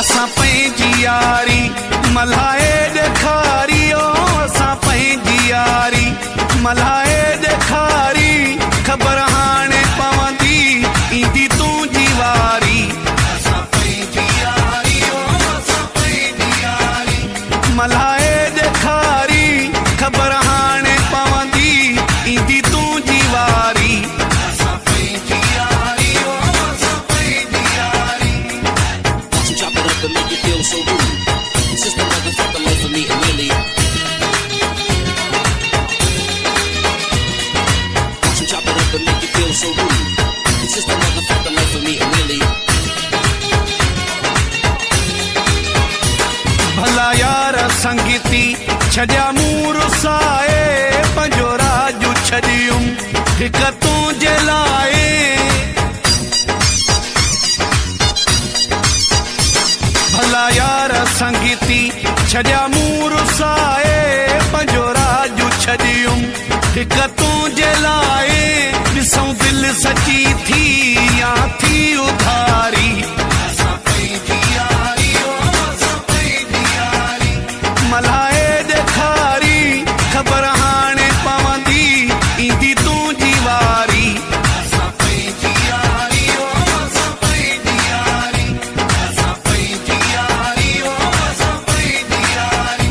असां पंहिंजी यारी मल्हाए ॾेखारी ओ असां पंहिंजी यारी मल्हाए ॾेखारी ख़बर हाणे पवंदी ईंदी तुंहिंजी वारी असां पंहिंजी यारी ओ असां पंहिंजी यारी मल्हाए ॾेखारी ख़बर हाणे पवंदी ईंदी तुंहिंजी वारी असां पंहिंजी यारी ओ असां पंहिंजी यारी Chop it up and make it feel so rude. It's just another fucking life for me and Millie. Watch him chop it up and make it feel so rude. It's just another fucking life for me and Millie. भला यार संगीती छॾिया मूं रुसाए पंहिंजो राजू छॾियुमि हिकु तुंहिंजे लाइ भला यार संगीती छॾिया मूं रुसाए पंहिंजो राजू छॾियुमि हिकु तुंहिंजे लाइ ॾिसूं दिलि सची थी या थी उधारी असां पंहिंजी यारी ओ असां पंहिंजी यारी मल्हाए ॾेखारी ख़बर हाणे पवंदी ईंदी तुंहिंजी वारी असां पंहिंजी यारी ओ असां पंहिंजी यारी असां पंहिंजी यारी ओ असां पंहिंजी यारी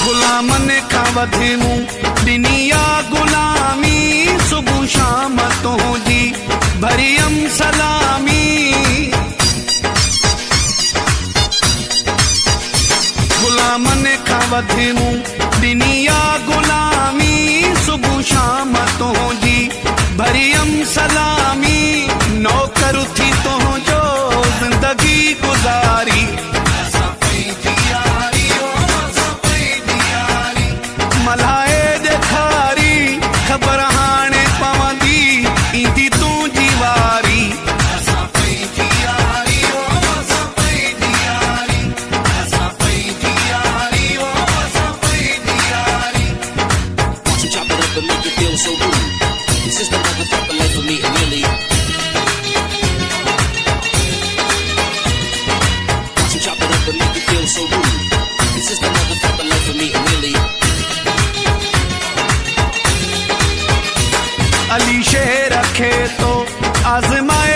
गुलामनि खां वधि मूं ॾिनी आ गुलामी सुबुह शाम तुंहिंजी भरियम सलामी गुलामनि खां वधि मूं ॾिनी आ गुलामी सुबुह शाम तुंहिंजी भरियम सलामी नौकर थी तुंहिंजो ज़िंदगी गुज़ारी असां पंहिंजी यारी ओ असां पंहिंजी यारी मल्हाए ॾेखारी ख़बर हाणे पवंदी ईंदी तुंहिंजी वारी असां पंहिंजी यारी ओ असां पंहिंजी यारी असां पंहिंजी यारी ओ असां पंहिंजी यारी Watch him chop it up and make it feel so rude. It's just another fucking life for me and Millie. Watch him chop it up and make it feel so rude. It's just another fucking life for me and Millie. Ali शेर खे तो आज़माए